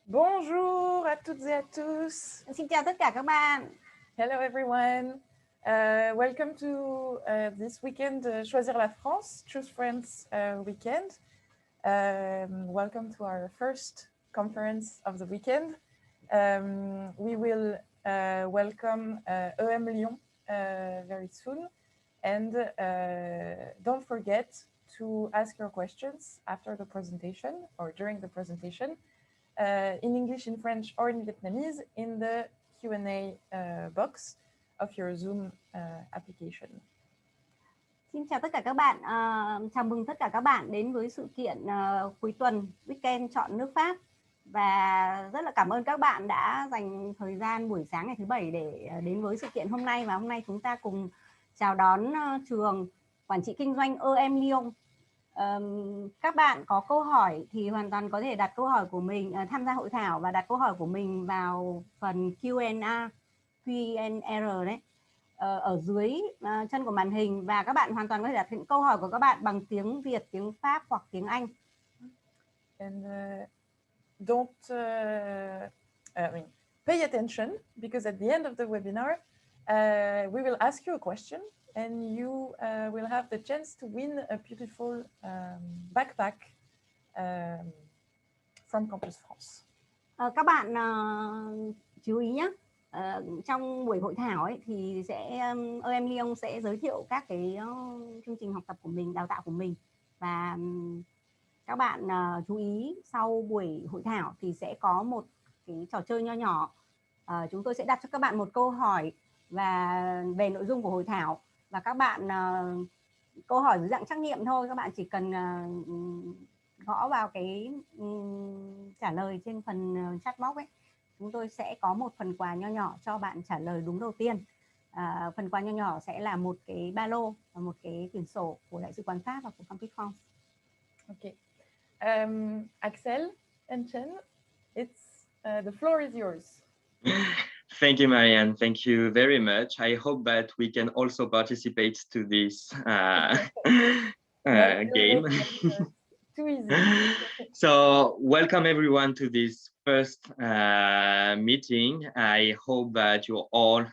Bonjour à toutes et à tous. Xin chào tất cả các bạn. Hello everyone. Welcome to this weekend Choisir la France, Choose France weekend. Welcome to our first conference of the weekend. We will welcome emlyon very soon. And don't forget to ask your questions after the presentation or during the presentation. In English, in French, or in Vietnamese in the Q&A box of your Zoom application. Xin chào tất cả các bạn. Chào mừng tất cả các bạn đến với sự kiện cuối tuần weekend chọn nước Pháp. Và rất là cảm ơn các bạn đã dành thời gian buổi sáng ngày thứ Bảy để đến với sự kiện hôm nay. Và hôm nay chúng ta cùng chào đón trường Quản trị Kinh doanh emlyon. Các bạn có câu hỏi thì hoàn toàn có thể đặt câu hỏi của mình, tham gia hội thảo và đặt câu hỏi của mình vào phần Q&A đấy, ở dưới chân của màn hình, và các bạn hoàn toàn có thể đặt những câu hỏi của các bạn bằng tiếng Việt, tiếng Pháp hoặc tiếng Anh. And pay attention, because at the end of the webinar we will ask you a question and you will have the chance to win a beautiful backpack from Campus France. Các bạn chú ý nhé, trong buổi hội thảo ấy thì emlyon sẽ giới thiệu các cái chương trình học tập của mình, đào tạo của mình, và các bạn chú ý sau buổi hội thảo thì sẽ có một cái trò chơi nho nhỏ. Chúng tôi sẽ đặt cho các bạn một câu hỏi và về nội dung của hội thảo, và các bạn câu hỏi dưới dạng trắc nghiệm thôi, các bạn chỉ cần gõ vào cái trả lời trên phần chat box ấy. Chúng tôi sẽ có một phần quà nho nhỏ cho bạn trả lời đúng đầu tiên. Phần quà nho nhỏ sẽ là một cái ba lô và một cái quyển sổ của Đại sứ quán Pháp và của Campus France. Okay. Axel and Chen, the floor is yours. Thank you, Marianne. Thank you very much. I hope that we can also participate to this game. Too easy. So welcome everyone to this first meeting. I hope that you all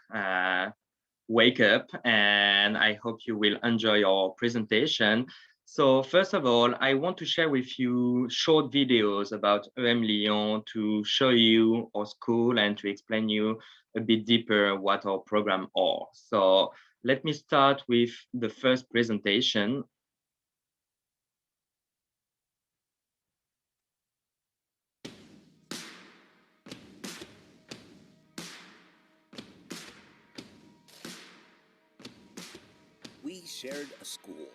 wake up, and I hope you will enjoy our presentation. So first of all, I want to share with you short videos about emlyon to show you our school and to explain you a bit deeper what our program are. So let me start with the first presentation. We shared a school.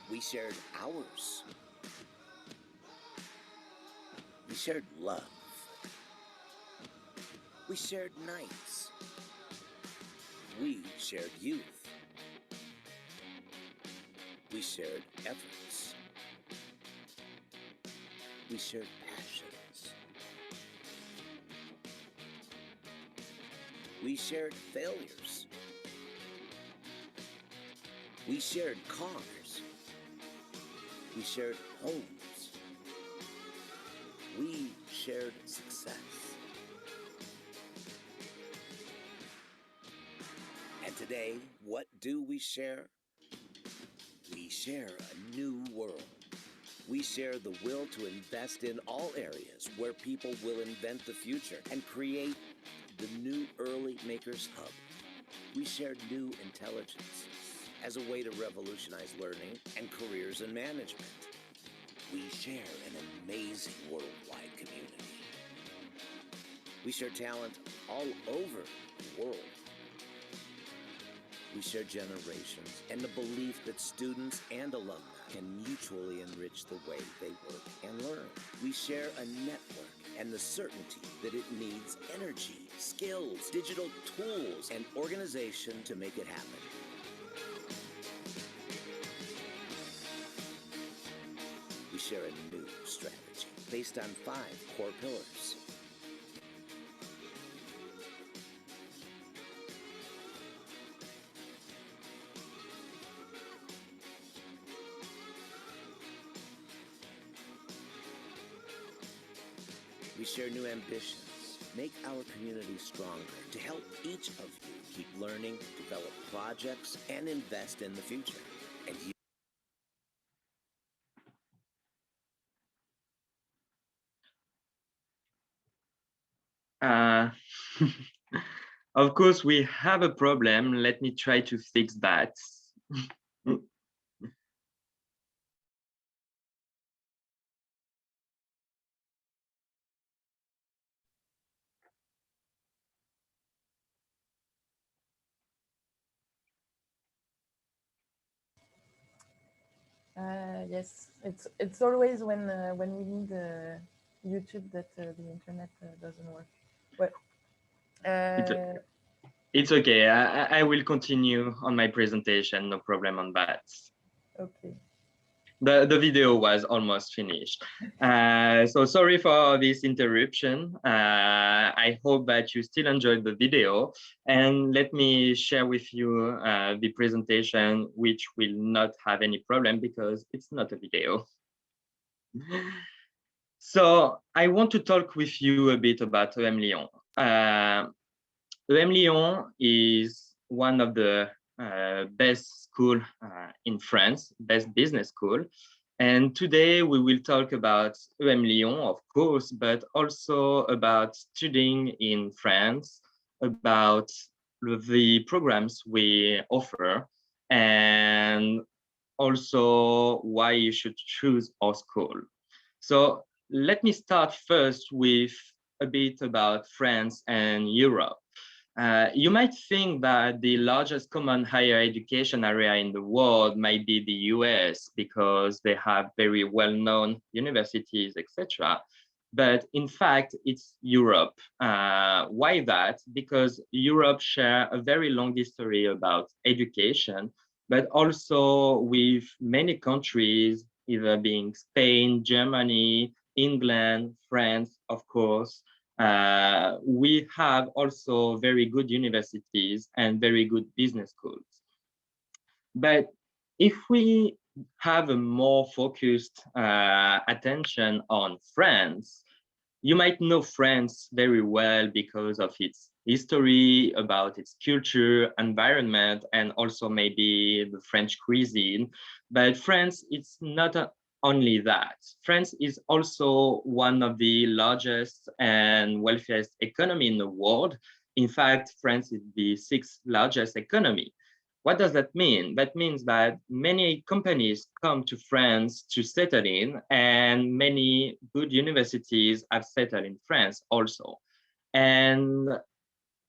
We shared hours. We shared love. We shared nights. We shared youth. We shared efforts. We shared passions. We shared failures. We shared cars. We shared homes. We shared success. And today, what do we share? We share a new world. We share the will to invest in all areas where people will invent the future and create the new Early Makers Hub. We share new intelligence as a way to revolutionize learning and careers in management. We share an amazing worldwide community. We share talent all over the world. We share generations and the belief that students and alumni can mutually enrich the way they work and learn. We share a network and the certainty that it needs energy, skills, digital tools, and organization to make it happen. We share a new strategy based on 5 core pillars. We share new ambitions, make our community stronger to help each of you keep learning, develop projects, and invest in the future. And you Of course, we have a problem. Let me try to fix that. Yes, it's always when we need YouTube that the internet doesn't work. Well, it's okay. I will continue on my presentation. No problem on that. Okay. The video was almost finished. So sorry for this interruption. I hope that you still enjoyed the video. And let me share with you the presentation, which will not have any problem because it's not a video. So I want to talk with you a bit about emlyon. Emlyon is one of the best school in France, best business school. And today we will talk about emlyon, of course, but also about studying in France, about the programs we offer, and also why you should choose our school. So let me start first with a bit about France and Europe. You might think that the largest common higher education area in the world might be the US because they have very well-known universities, etc. But in fact, it's Europe. Why that? Because Europe share a very long history about education, but also with many countries, either being Spain, Germany, England, France, of course. We have also very good universities and very good business schools. But if we have a more focused attention on France, you might know France very well because of its history, about its culture, environment, and also maybe the French cuisine. But France, it's not only that. France is also one of the largest and wealthiest economy in the world. In fact, France is the sixth largest economy. What does that mean? That means that many companies come to France to settle in, and many good universities have settled in France also. And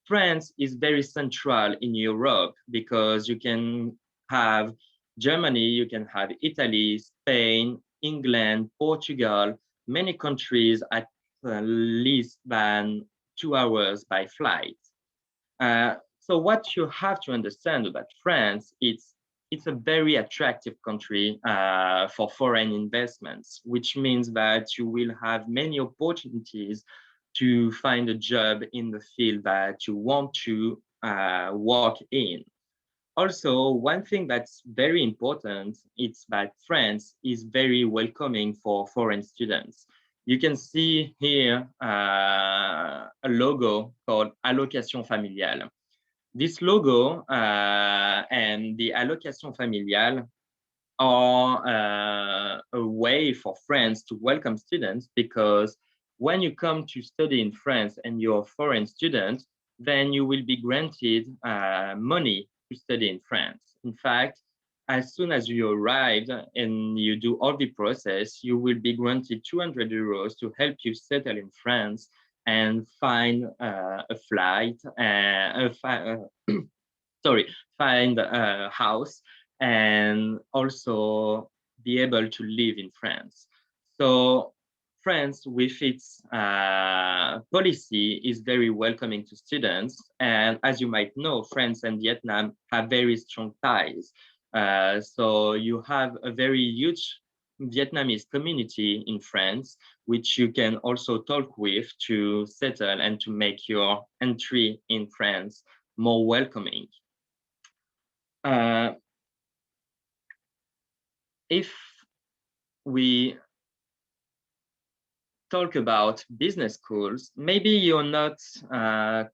France is very central in Europe because you can have Germany, you can have Italy, Spain, England, Portugal, many countries at least than 2 hours by flight. So what you have to understand about France, it's a very attractive country for foreign investments, which means that you will have many opportunities to find a job in the field that you want to work in. Also, one thing that's very important is that France is very welcoming for foreign students. You can see here a logo called allocation familiale. This logo and the allocation familiale are a way for France to welcome students, because when you come to study in France and you're a foreign student, then you will be granted money to study in France. In fact, as soon as you arrive and you do all the process, you will be granted 200 euros to help you settle in France and find a flight, find a house, and also be able to live in France. So France, with its policy, is very welcoming to students. And as you might know, France and Vietnam have very strong ties. So you have a very huge Vietnamese community in France, which you can also talk with to settle and to make your entry in France more welcoming. If we talk about business schools, maybe you're not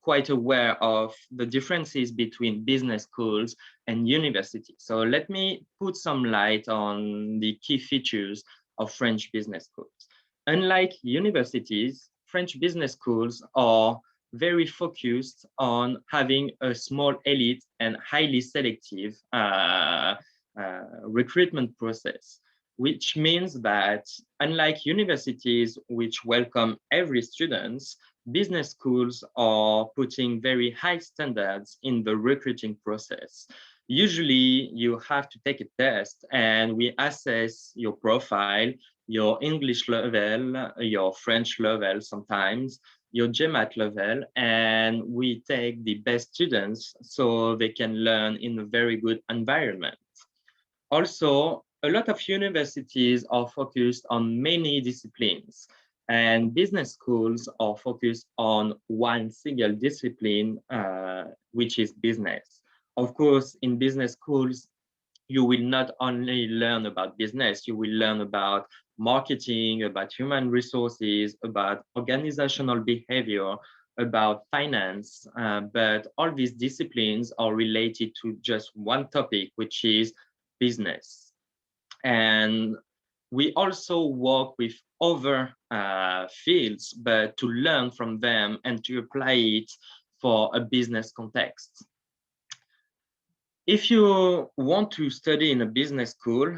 quite aware of the differences between business schools and universities. So let me put some light on the key features of French business schools. Unlike universities, French business schools are very focused on having a small elite and highly selective recruitment process, which means that unlike universities, which welcome every student, business schools are putting very high standards in the recruiting process. Usually you have to take a test and we assess your profile, your English level, your French level sometimes, your GMAT level, and we take the best students so they can learn in a very good environment. Also, a lot of universities are focused on many disciplines, and business schools are focused on one single discipline, which is business. Of course, in business schools, you will not only learn about business, you will learn about marketing, about human resources, about organizational behavior, about finance, but all these disciplines are related to just one topic, which is business. And we also work with other fields, but to learn from them and to apply it for a business context. If you want to study in a business school,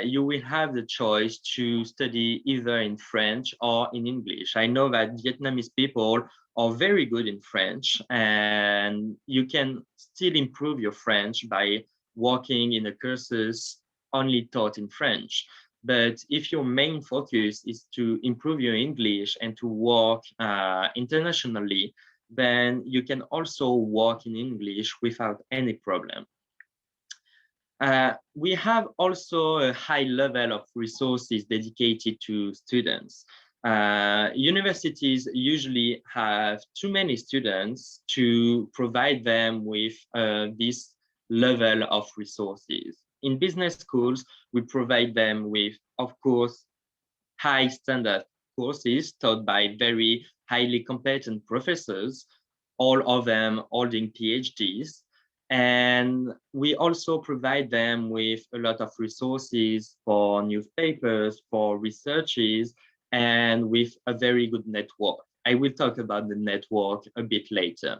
you will have the choice to study either in French or in English. I know that Vietnamese people are very good in French, and you can still improve your French by working in a courses only taught in French. But if your main focus is to improve your English and to work internationally, then you can also work in English without any problem. We have also a high level of resources dedicated to students. Universities usually have too many students to provide them with this level of resources. In business schools, we provide them with, of course, high standard courses taught by very highly competent professors, all of them holding PhDs. And we also provide them with a lot of resources for newspapers, for researches, and with a very good network. I will talk about the network a bit later.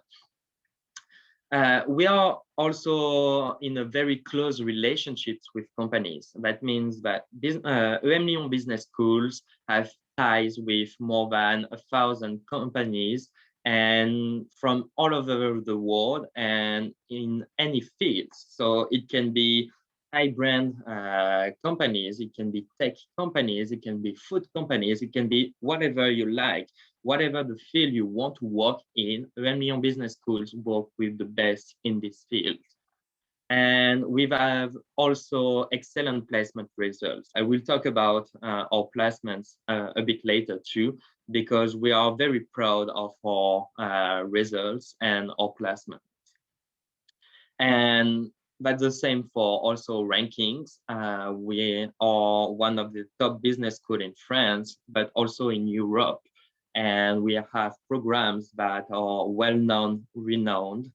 We are also in a very close relationships with companies. That means that emlyon business schools have ties with more than 1,000 companies and from all over the world and in any field. So it can be high brand companies, it can be tech companies, it can be food companies, it can be whatever you like. Whatever the field you want to work in, emlyon business schools work with the best in this field. And we have also excellent placement results. I will talk about our placements a bit later too, because we are very proud of our results and our placements. And that's the same for also rankings. We are one of the top business schools in France, but also in Europe. And we have programs that are well-known, renowned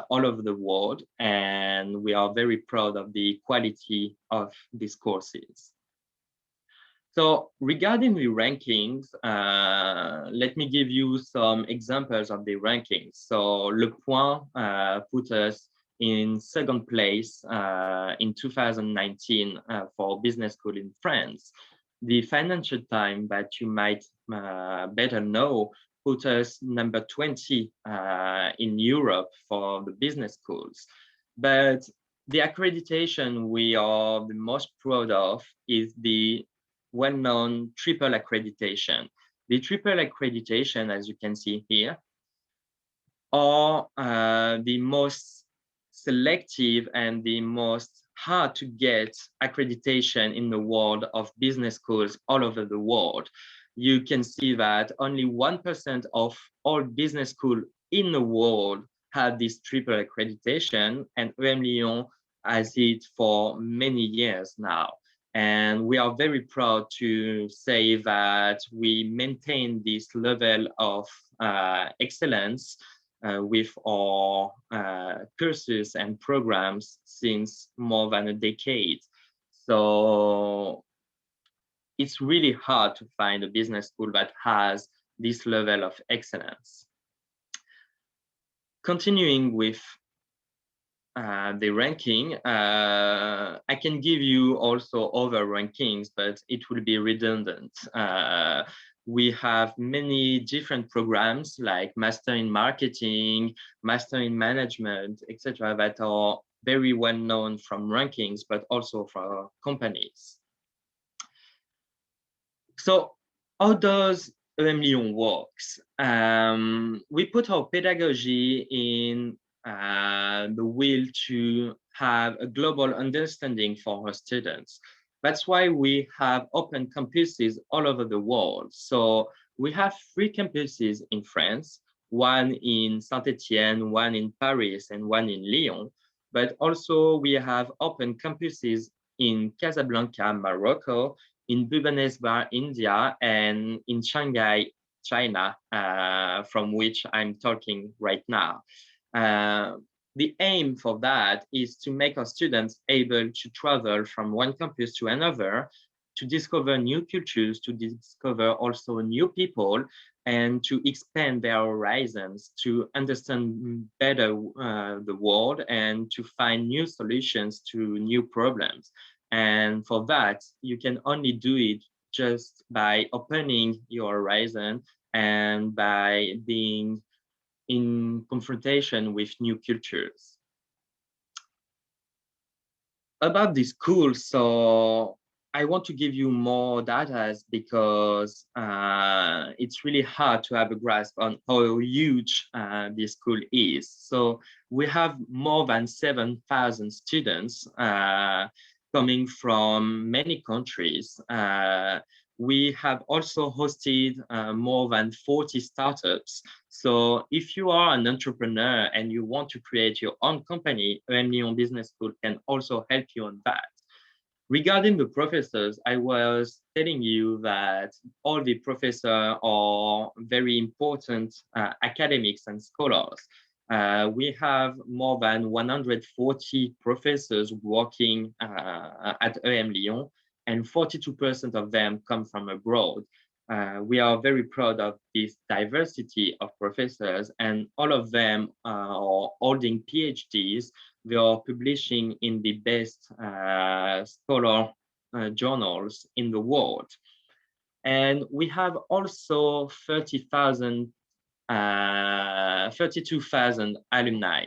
all over the world. And we are very proud of the quality of these courses. So regarding the rankings, let me give you some examples of the rankings. So Le Point put us in second place in 2019 for business school in France. The Financial Times, that you might better know, put us number 20 in Europe for the business schools. But the accreditation we are the most proud of is the well-known triple accreditation. The triple accreditation, as you can see here, are the most selective and the most hard to get accreditation in the world of business schools all over the world. You can see that only 1% of all business schools in the world have this triple accreditation, and emlyon has it for many years now. And we are very proud to say that we maintain this level of excellence with our courses and programs since more than a decade. So it's really hard to find a business school that has this level of excellence. Continuing with the ranking, I can give you also other rankings, but it will be redundant. We have many different programs like Master in Marketing, Master in Management, etc., that are very well known from rankings, but also for companies. So how does emlyon works? We put our pedagogy in the will to have a global understanding for our students. That's why we have open campuses all over the world. So we have 3 campuses in France, one in Saint-Étienne, one in Paris, and one in Lyon. But also we have open campuses in Casablanca, Morocco, in Bhubaneswar, India, and in Shanghai, China, from which I'm talking right now. The aim for that is to make our students able to travel from one campus to another, to discover new cultures, to discover also new people, and to expand their horizons, to understand better the world, and to find new solutions to new problems. And for that, you can only do it just by opening your horizon and by being in confrontation with new cultures. About the school, so I want to give you more data because it's really hard to have a grasp on how huge this school is. So we have more than 7,000 students coming from many countries. We have also hosted more than 40 startups. So if you are an entrepreneur and you want to create your own company, emlyon Business School can also help you on that. Regarding the professors, I was telling you that all the professors are very important academics and scholars. We have more than 140 professors working at EM Lyon, and 42% of them come from abroad. We are very proud of this diversity of professors, and all of them are holding PhDs. They are publishing in the best scholar journals in the world. And we have also 32,000 alumni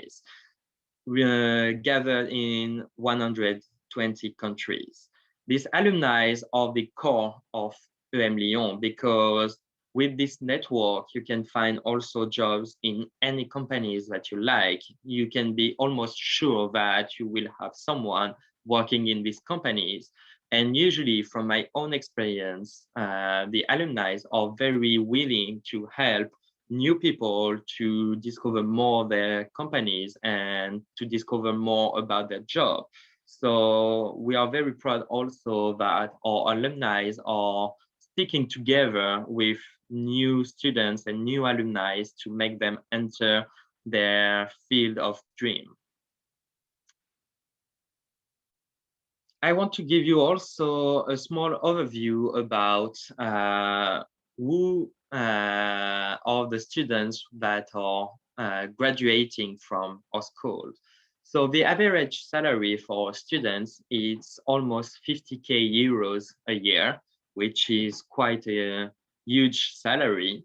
gathered in 120 countries. These alumni are the core of EM Lyon because with this network, you can find also jobs in any companies that you like. You can be almost sure that you will have someone working in these companies. And usually from my own experience, the alumni are very willing to help new people to discover more their companies and to discover more about their job. So we are very proud also that our alumni are sticking together with new students and new alumni to make them enter their field of dream. I want to give you also a small overview about who are the students that are graduating from our school. So the average salary for students is almost 50k euros a year, which is quite a huge salary.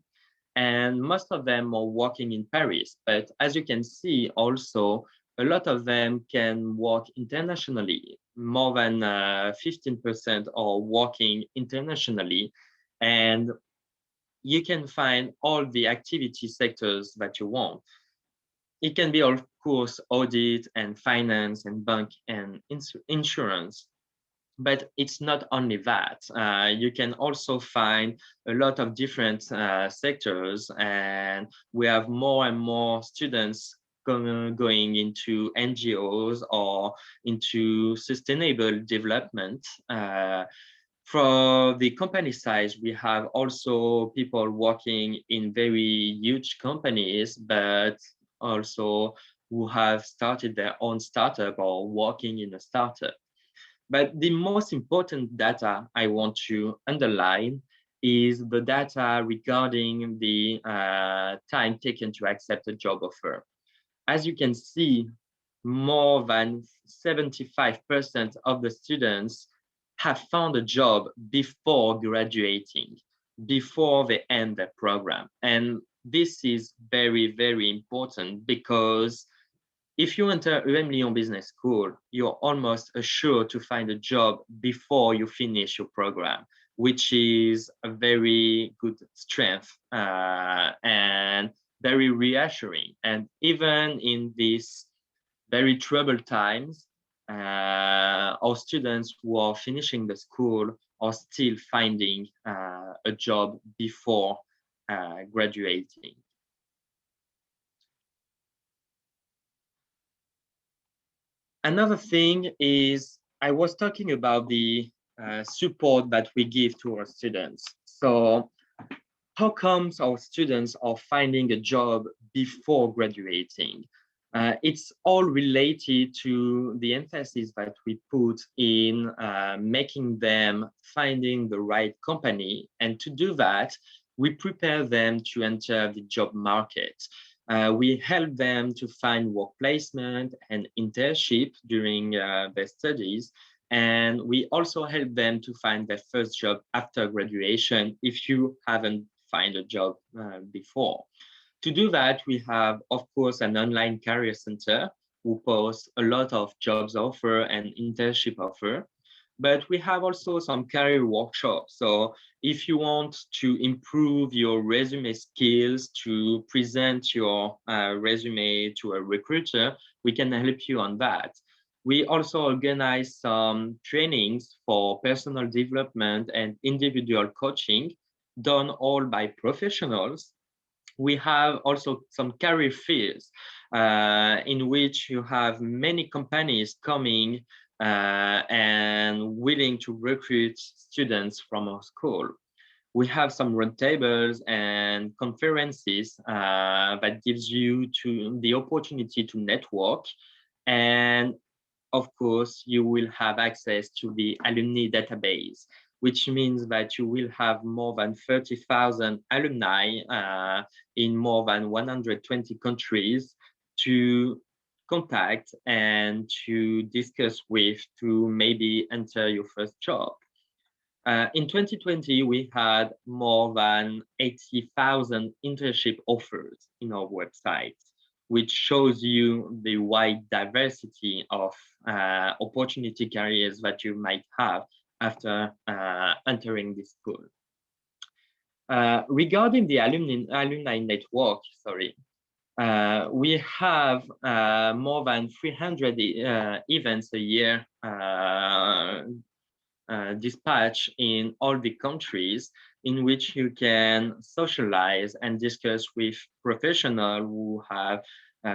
And most of them are working in Paris. But as you can see also, a lot of them can work internationally. More than 15% are working internationally. And you can find all the activity sectors that you want. It can be, of course, audit and finance and bank and insurance. But it's not only that. You can also find a lot of different sectors, and we have more and more students going into NGOs or into sustainable development. For the company size, we have also people working in very huge companies, but also who have started their own startup or working in a startup. But the most important data I want to underline is the data regarding the time taken to accept a job offer. As you can see, more than 75% of the students have found a job before graduating, before they end their program. And this is very, very important because if you enter emlyon Business School, you're almost assured to find a job before you finish your program, which is a very good strength and very reassuring. And even in these very troubled times, our students who are finishing the school are still finding a job before graduating. Another thing is I was talking about the support that we give to our students. So how comes our students are finding a job before graduating? It's all related to the emphasis that we put in making them finding the right company. And to do that, we prepare them to enter the job market. We help them to find work placement and internship during their studies. And we also help them to find their first job after graduation if you haven't find a job before. To do that, we have, of course, an online career center who posts a lot of jobs offer and internship offer. But we have also some career workshops. So if you want to improve your resume skills to present your resume to a recruiter, we can help you on that. We also organize some trainings for personal development and individual coaching done all by professionals. We have also some career fairs in which you have many companies coming and willing to recruit students from our school. We have some roundtables and conferences that gives you the opportunity to network. And of course, you will have access to the alumni database, which means that you will have more than 30,000 alumni in more than 120 countries to contact and to discuss with to maybe enter your first job. In 2020, we had more than 80,000 internship offers in our website, which shows you the wide diversity of opportunity careers that you might have after entering this school. Regarding the alumni network, we have more than 300 events a year dispatched in all the countries in which you can socialize and discuss with professionals who have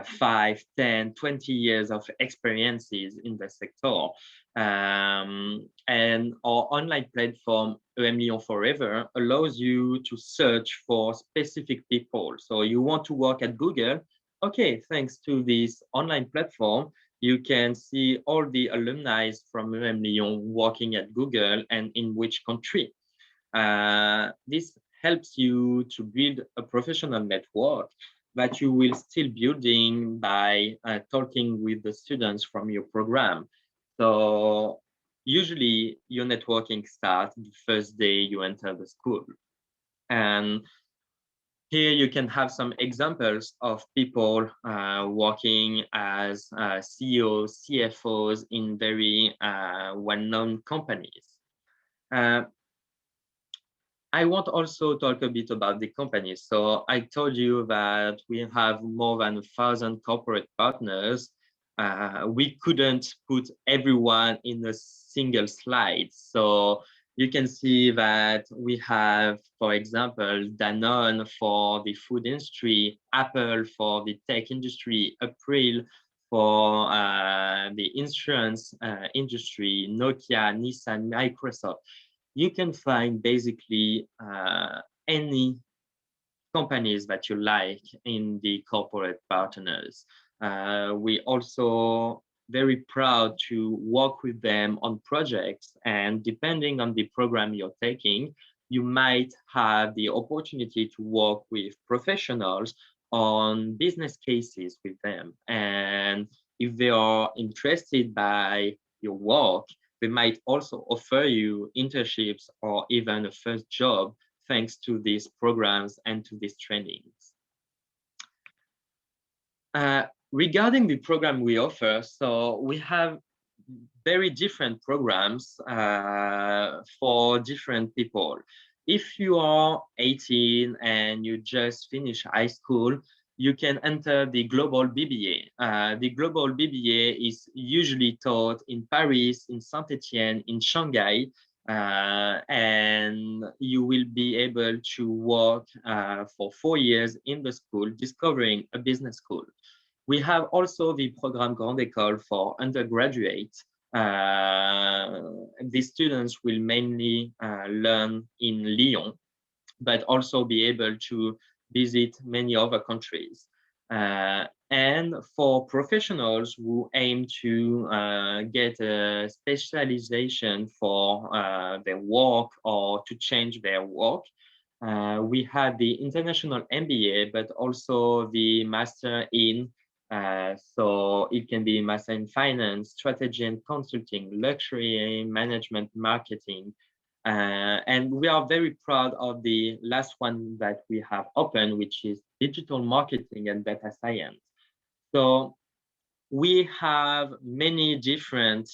5, 10, 20 years of experiences in the sector. And our online platform, emlyon Forever, allows you to search for specific people. So you want to work at Google, okay, thanks to this online platform, you can see all the alumni from emlyon working at Google and in which country. This helps you to build a professional network that you will still building by talking with the students from your program. So usually your networking starts the first day you enter the school. And here you can have some examples of people working as CEOs, CFOs in very well-known companies. I want also talk a bit about the companies. So I told you that we have more than 1,000 corporate partners. We couldn't put everyone in a single slide. So You can see that we have, for example, Danone for the food industry, Apple for the tech industry, April for the insurance industry, Nokia, Nissan, Microsoft. You can find basically any companies that you like in the corporate partners. We also very proud to work with them on projects, and depending on the program you're taking, you might have the opportunity to work with professionals on business cases with them. And if they are interested by your work, they might also offer you internships or even a first job thanks to these programs and to these trainings. Regarding the program we offer, so we have very different programs for different people. If you are 18 and you just finished high school, you can enter the Global BBA. The Global BBA is usually taught in Paris, in Saint-Etienne, in Shanghai, and you will be able to work for 4 years in the school, discovering a business school. We have also the Programme Grande École for undergraduate. The students will mainly learn in Lyon, but also be able to visit many other countries. And for professionals who aim to get a specialization for their work or to change their work, we have the International MBA, but also the Master in so it can be Master in Finance, Strategy and Consulting, Luxury Management, Marketing. And we are very proud of the last one that we have opened, which is Digital Marketing and Data Science. So we have many different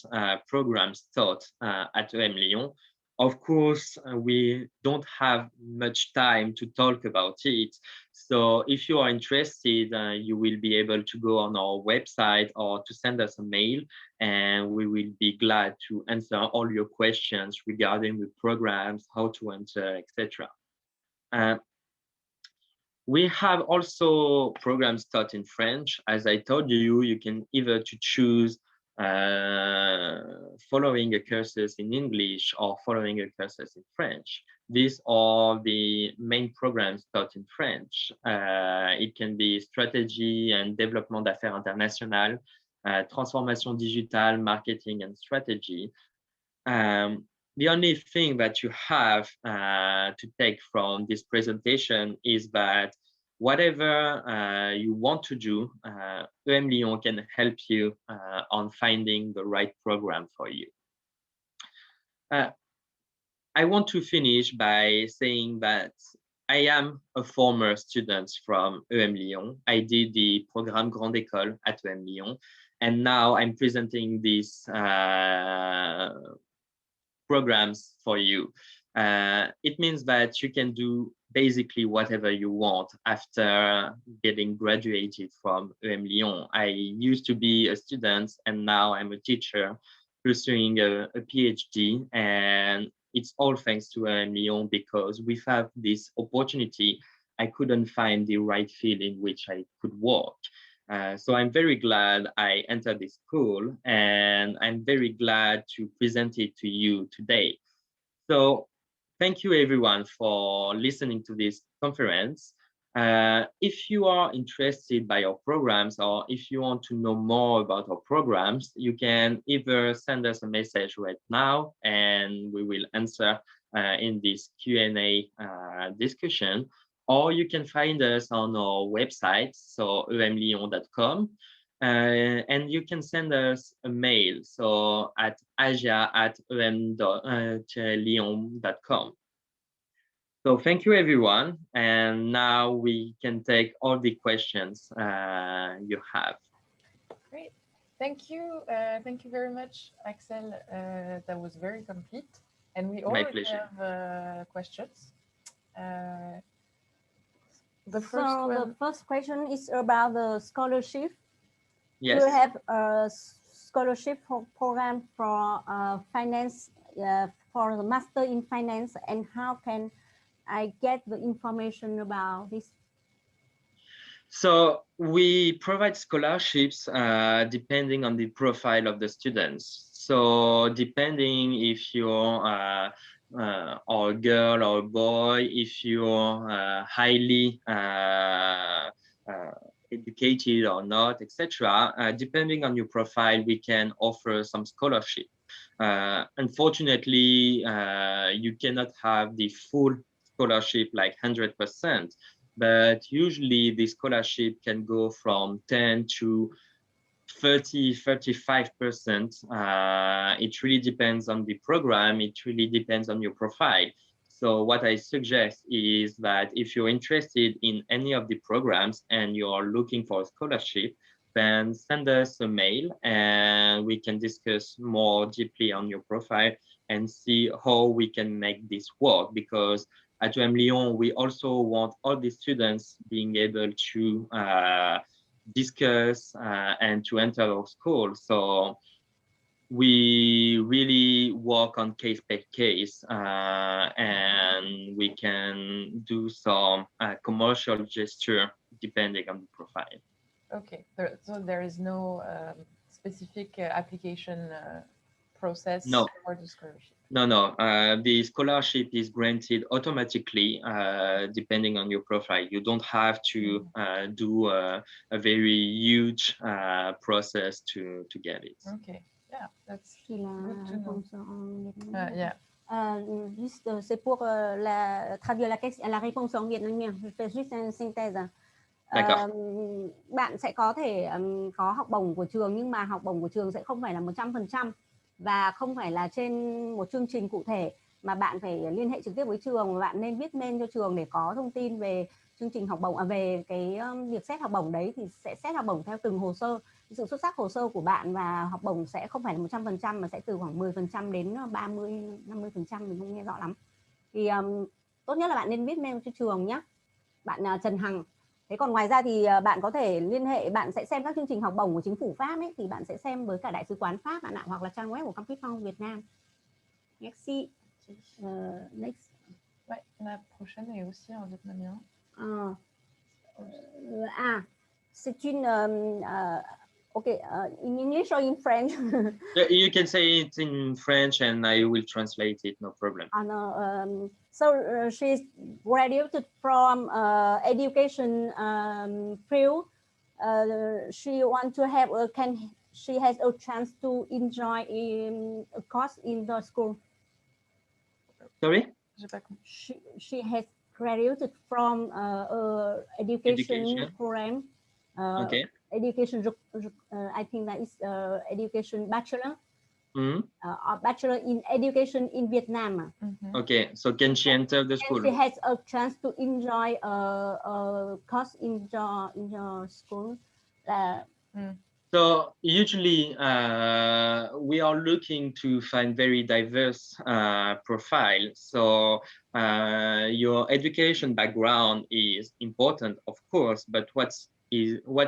programs taught at emlyon. Of course, we don't have much time to talk about it. So if you are interested, you will be able to go on our website or to send us a mail, and we will be glad to answer all your questions regarding the programs, how to enter, etc. We have also programs taught in French. As I told you, you can either to choose following a courses in English or following a courses in French. These are the main programs taught in French. It can be strategy and développement d'affaires international, transformation digitale, marketing and strategy. The only thing that you have to take from this presentation is that whatever you want to do, emlyon can help you on finding the right program for you. I want to finish by saying that I am a former student from emlyon. I did the Programme Grande École at emlyon, and now I'm presenting this programs for you. It means that you can do basically whatever you want after getting graduated from emlyon. I used to be a student and now I'm a teacher pursuing a PhD, and it's all thanks to emlyon, because without this opportunity, I couldn't find the right field in which I could work. So I'm very glad I entered this school, and I'm very glad to present it to you today. So thank you everyone for listening to this conference. If you are interested by our programs, or if you want to know more about our programs, you can either send us a message right now and we will answer in this Q&A discussion, or you can find us on our website, so emlyon.com, and you can send us a mail, so at asia@em-lyon.com. So thank you, everyone. And now we can take all the questions you have. Great. Thank you. Thank you very much, Axel. That was very complete. And we already have questions. The first question is about the scholarship. Yes. Do you have a scholarship program for finance for the master in finance, and how can I get the information about this? So we provide scholarships depending on the profile of the students. So depending if you're or a girl or a boy, if you're highly educated or not, etc. Depending on your profile, we can offer some scholarship. Unfortunately, you cannot have the full scholarship like 100%. But usually the scholarship can go from 10 to 30, 35%. It really depends on the program. It really depends on your profile. So what I suggest is that if you're interested in any of the programs and you're looking for a scholarship, then send us a mail and we can discuss more deeply on your profile and see how we can make this work, because at emlyon, we also want all the students being able to discuss and to enter our school. So we really work on case by case, and we can do some commercial gesture depending on the profile. Okay, so there is no specific application process No. for the scholarship? No. The scholarship is granted automatically depending on your profile. You don't have to do a very huge process to get it. Okay, yeah, that's Thì là good to know. réponse en vietnamien. Yeah. Juste, c'est pour traduire la réponse en vietnamien. Je fais juste une synthèse. D'accord. Bạn sẽ có thể có học bổng của trường, nhưng mà học bổng của trường sẽ không phải là 100% và không phải là trên một chương trình cụ thể, mà bạn phải liên hệ trực tiếp với trường, và bạn nên viết mail cho trường để có thông tin về chương trình học bổng, về cái việc xét học bổng đấy, thì sẽ xét học bổng theo từng hồ sơ, sự xuất sắc hồ sơ của bạn, và học bổng sẽ không phải là 100% mà sẽ từ khoảng 10% đến 30-50%, mình không nghe rõ lắm. Thì tốt nhất là bạn nên viết mail cho trường nhé, bạn Trần Hằng. Thế còn ngoài ra thì bạn có thể liên hệ, bạn sẽ xem các chương trình học bổng của chính phủ Pháp ấy, thì bạn sẽ xem với cả Đại sứ quán Pháp bạn ạ, hoặc là trang web của Campus France Việt Nam. Merci. Next. Ouais, la prochaine est aussi en vietnamien. C'est une okay, in English or in French? You can say it in French and I will translate it, no problem. So she's graduated from education field. She wants to have she has a chance to enjoy a course in the school. Sorry? She has graduated from education program. Okay. Education, I think that is education bachelor. Bachelor in education in Vietnam. Okay, so can she enter the school? She has a chance to enjoy a course in your school. So usually we are looking to find very diverse profile. So your education background is important, of course, but what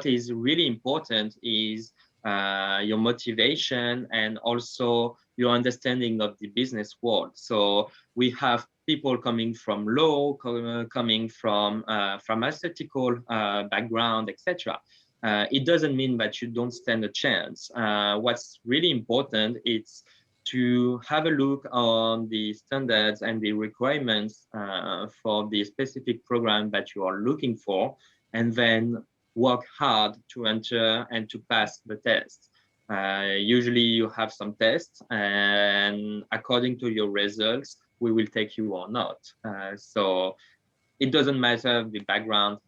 is really important is your motivation and also your understanding of the business world. So we have people coming from law, coming from pharmaceutical background, etc. It doesn't mean that you don't stand a chance. What's really important is to have a look on the standards and the requirements for the specific program that you are looking for, and then work hard to enter and to pass the test. Usually you have some tests, and according to your results, we will take you or not. So it doesn't matter the background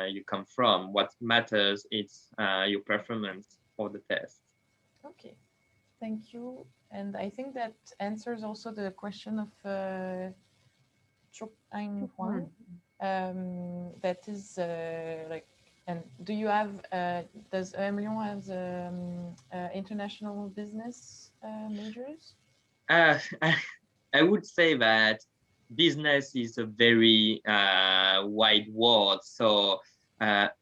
you come from. What matters is your performance for the test. Okay, thank you. And I think that answers also the question of Chop Anh Huang. That is like, and do you have, does emlyon have international business majors? I would say that business is a very wide word. So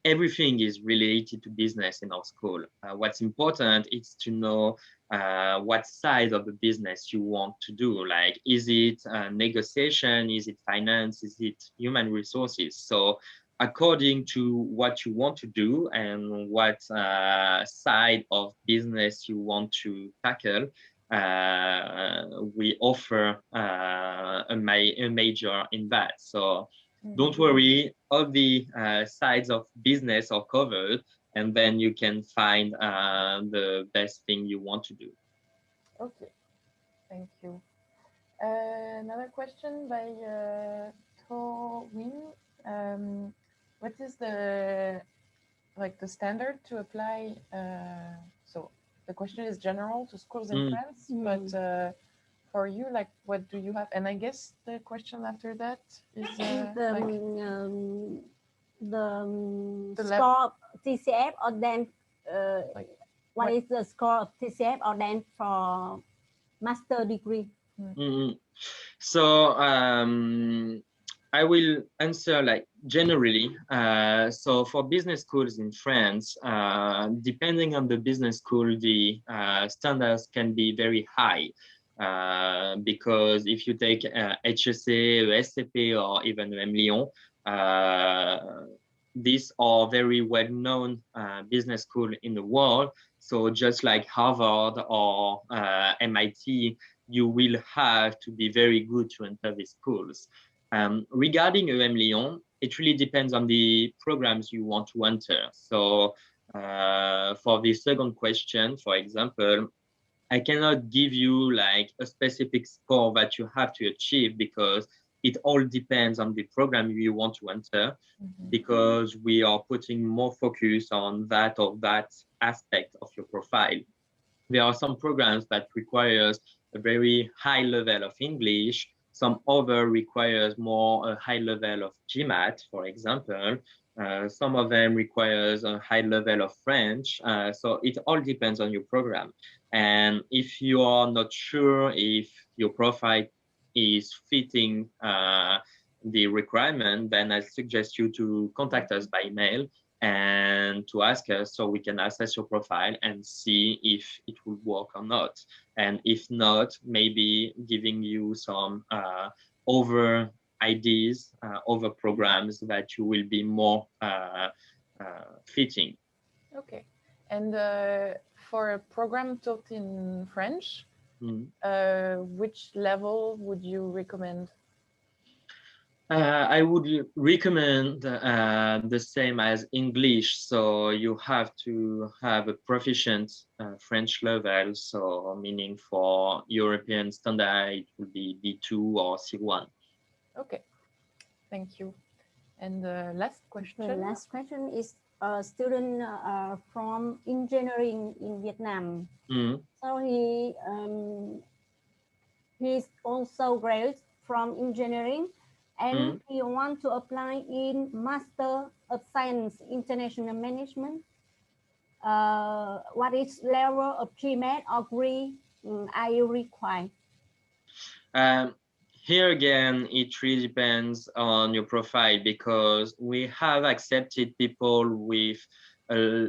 everything is related to business in our school. What's important is to know what side of the business you want to do. Like, is it negotiation? Is it finance? Is it human resources? So according to what you want to do and what side of business you want to tackle, we offer a major in that. So don't worry, all the sides of business are covered, and then you can find the best thing you want to do. Okay, thank you. Another question by To Win. What is the standard to apply? So the question is general to schools in France, but for you, like, what do you have? And I guess the question after that is the score of TCF or then what is the score of TCF or then for master degree? So I will answer like generally. So for business schools in France, depending on the business school, the standards can be very high. Because if you take HEC, ESCP, or even emlyon, these are very well-known business schools in the world. So just like Harvard or MIT, you will have to be very good to enter these schools. Regarding emlyon, it really depends on the programs you want to enter. So for the second question, for example, I cannot give you like a specific score that you have to achieve because it all depends on the program you want to enter, because we are putting more focus on that or that aspect of your profile. There are some programs that requires a very high level of English. Some other requires more a high level of GMAT, for example. Some of them requires a high level of French. So it all depends on your program. And if you are not sure if your profile is fitting the requirement, then I suggest you to contact us by email and to ask us so we can assess your profile and see if it will work or not. And if not, maybe giving you some over ideas, over programs that you will be more fitting. Okay. And for a program taught in French, which level would you recommend? I would recommend the same as English. So you have to have a proficient French level. So meaning for European standard, it would be B2 or C1. Okay, thank you. And the last question. The last question is a student from engineering in Vietnam. So he's also graduate from engineering, and he want to apply in Master of Science International Management. What is level of GMAT or degree are you required? Here again, it really depends on your profile, because we have accepted people with a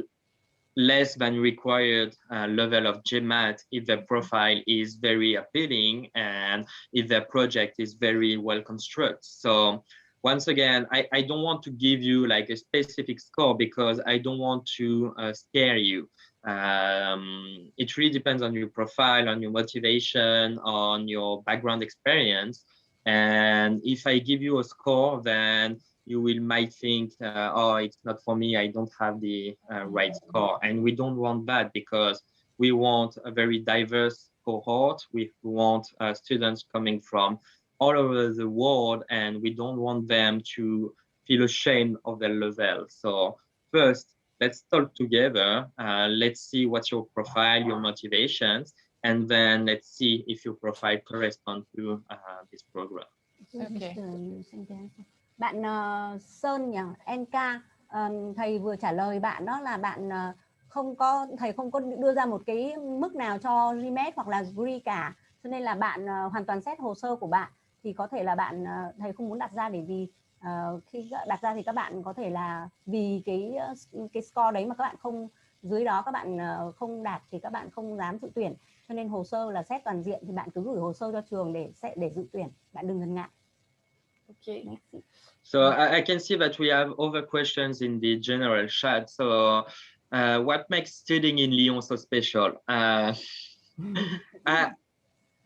less than required level of GMAT if their profile is very appealing and if their project is very well constructed. So once again, I don't want to give you like a specific score because I don't want to scare you. It really depends on your profile, on your motivation, on your background experience. And if I give you a score, then you might think, oh, it's not for me, I don't have the right score. And we don't want that, because we want a very diverse cohort. We want students coming from all over the world, and we don't want them to feel ashamed of their level. So first, let's talk together. Let's see what's your profile, your motivations, and then let's see if your profile corresponds to this program. Okay. Bạn Sơn nhỉ, NK, thầy vừa trả lời bạn đó là bạn thầy không có đưa ra một cái mức nào cho GMAT hoặc là degree cả, cho nên là bạn hoàn toàn xét hồ sơ của bạn thì có thể là bạn thầy không muốn đặt ra, để vì Khi đặt ra thì các bạn có thể là vì cái score đấy mà các bạn không dưới đó, các bạn không đạt thì các bạn không dám dự tuyển, cho nên hồ sơ là xét toàn diện thì bạn cứ gửi hồ sơ cho trường để dự tuyển, bạn đừng ngần ngại. Okay. So I can see that we have other questions in the general chat. So what makes studying in Lyon so special?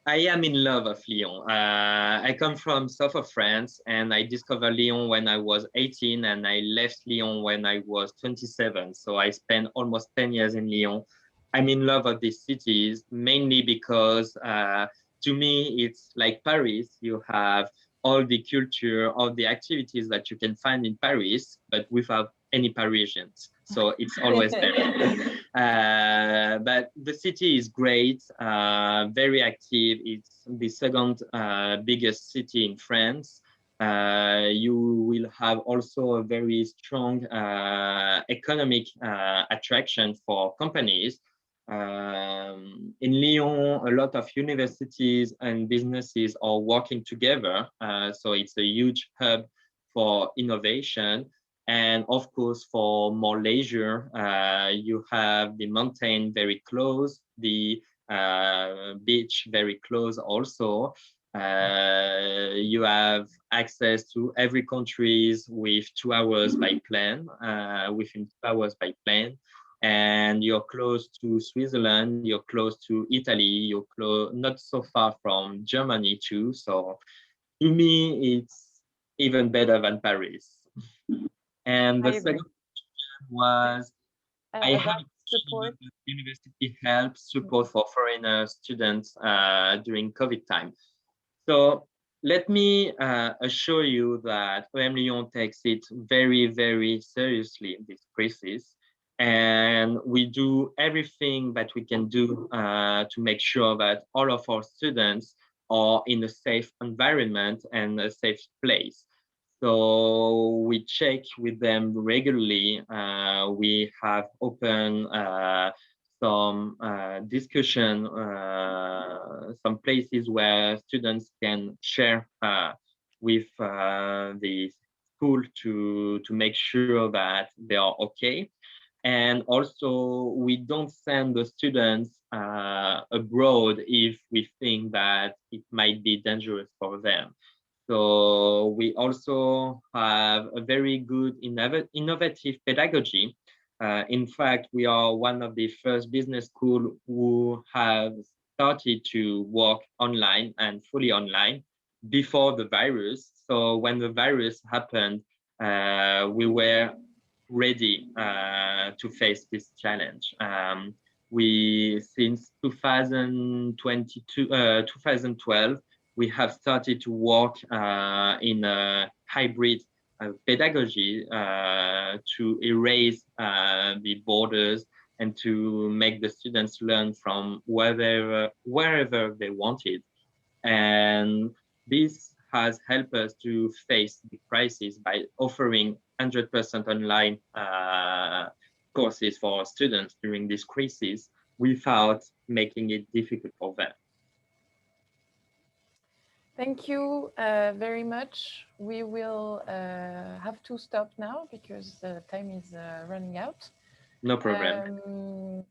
I am in love of Lyon. I come from south of France, and I discovered Lyon when I was 18, and I left Lyon when I was 27. So I spent almost 10 years in Lyon. I'm in love of these cities, mainly because to me, it's like Paris. You have all the culture, all the activities that you can find in Paris, but without any Parisians. So it's always better. But the city is great, very active. It's the second biggest city in France. You will have also a very strong economic attraction for companies. In Lyon, a lot of universities and businesses are working together. So it's a huge hub for innovation. And of course, for more leisure, you have the mountain very close, the beach very close also. You have access to every countries with 2 hours by plane, within 2 hours by plane. And you're close to Switzerland, you're close to Italy, you're not so far from Germany too. So to me, it's even better than Paris. And the second question was, I have support. University help support for foreigner students during COVID time. So let me assure you that emlyon takes it very, very seriously in this crisis. And we do everything that we can do to make sure that all of our students are in a safe environment and a safe place. So we check with them regularly. We have open some discussion, some places where students can share with the school to make sure that they are okay. And also, we don't send the students abroad if we think that it might be dangerous for them. So we also have a very good innovative pedagogy. In fact, we are one of the first business schools who have started to work online and fully online before the virus. So when the virus happened, we were ready to face this challenge. We, since 2012, we have started to work in a hybrid pedagogy to erase the borders and to make the students learn from wherever they wanted. And this has helped us to face the crisis by offering 100% online courses for students during this crisis without making it difficult for them. Thank you very much. We will have to stop now because the time is running out. No problem.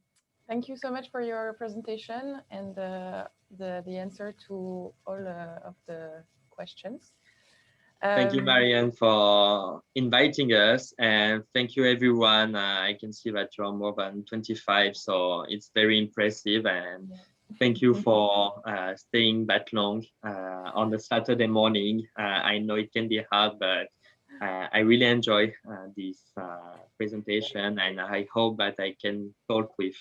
Thank you so much for your presentation and the answer to all of the questions. Thank you, Marianne, for inviting us, and thank you, everyone. I can see that you're more than 25, so it's very impressive, and thank you for staying that long on a Saturday morning. I know it can be hard, but I really enjoy this presentation, and I hope that I can talk with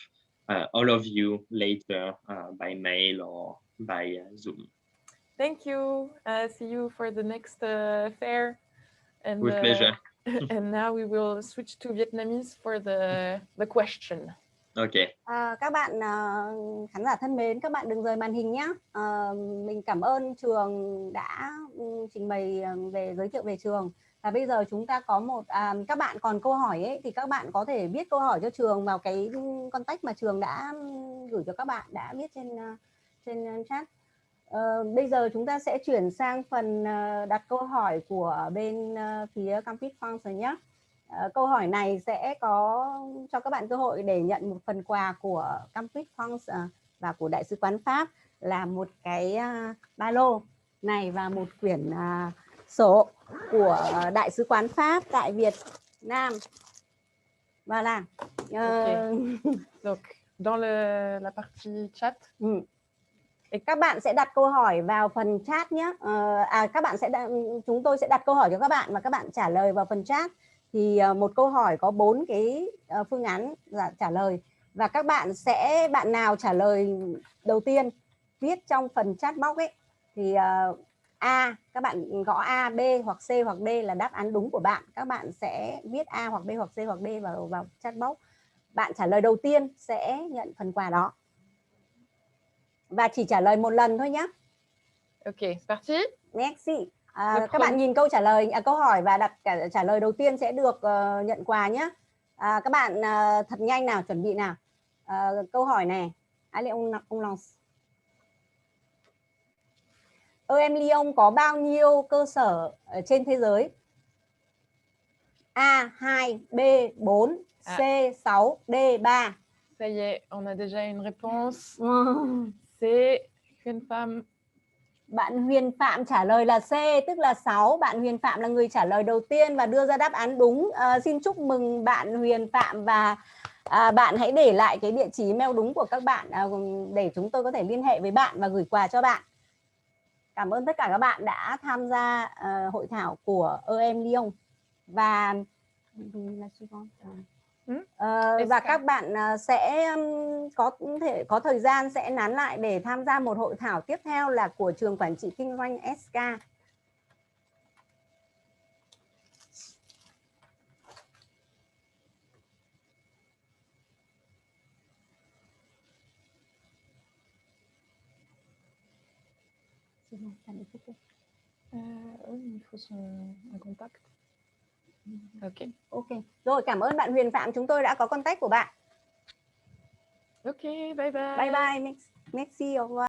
all of you later by mail or by Zoom. Thank you. See you for the next fair. And, with pleasure. And now we will switch to Vietnamese for the question. Okay. Các bạn khán giả thân mến, các bạn đừng rời màn hình nhé. Mình cảm ơn trường đã trình bày về giới thiệu về trường. Và bây giờ chúng ta có các bạn còn câu hỏi ấy, thì các bạn có thể viết câu hỏi cho trường vào cái contact mà trường đã gửi cho các bạn, đã viết trên chat. Bây giờ chúng ta sẽ chuyển sang phần đặt câu hỏi của bên phía Campus France rồi nhé. Câu hỏi này sẽ có cho các bạn cơ hội để nhận một phần quà của Campus France và của Đại sứ quán Pháp là một cái ba lô này và một quyển sổ của Đại sứ quán Pháp tại Việt Nam. Và là Donc, dans la partie chat. Các bạn sẽ đặt câu hỏi vào phần chat nhé. Chúng tôi sẽ đặt câu hỏi cho các bạn và các bạn trả lời vào phần chat. Thì một câu hỏi có 4 cái phương án trả lời và các bạn bạn nào trả lời đầu tiên viết trong phần chat box ấy thì A, các bạn gõ A, B hoặc C hoặc D là đáp án đúng của bạn. Các bạn sẽ viết A hoặc B hoặc C hoặc D vào chat box. Bạn trả lời đầu tiên sẽ nhận phần quà đó. Và chỉ trả lời một lần thôi nhé. Ok, parti. Merci. Các bạn nhìn câu hỏi và trả lời đầu tiên sẽ được nhận quà nhé. Các bạn thật nhanh nào, chuẩn bị nào. Câu hỏi này. Allez, on lance. emlyon có bao nhiêu cơ sở trên thế giới? A 2, B 4, C 6, D 3. Ça y est, on a déjà une réponse. C'est une femme. Bạn Huyền Phạm trả lời là C, tức là 6. Bạn Huyền Phạm là người trả lời đầu tiên và đưa ra đáp án đúng. Xin chúc mừng bạn Huyền Phạm và bạn hãy để lại cái địa chỉ email đúng của các bạn để chúng tôi có thể liên hệ với bạn và gửi quà cho bạn. Cảm ơn tất cả các bạn đã tham gia hội thảo của emlyon và và các bạn sẽ có thời gian sẽ nán lại để tham gia một hội thảo tiếp theo là của trường quản trị kinh doanh SK. Il faut un contact. Ok. Rồi, cảm ơn bạn Huyền Phạm, chúng tôi đã có contact của bạn. Ok, bye bye. Bye bye. Merci, au revoir.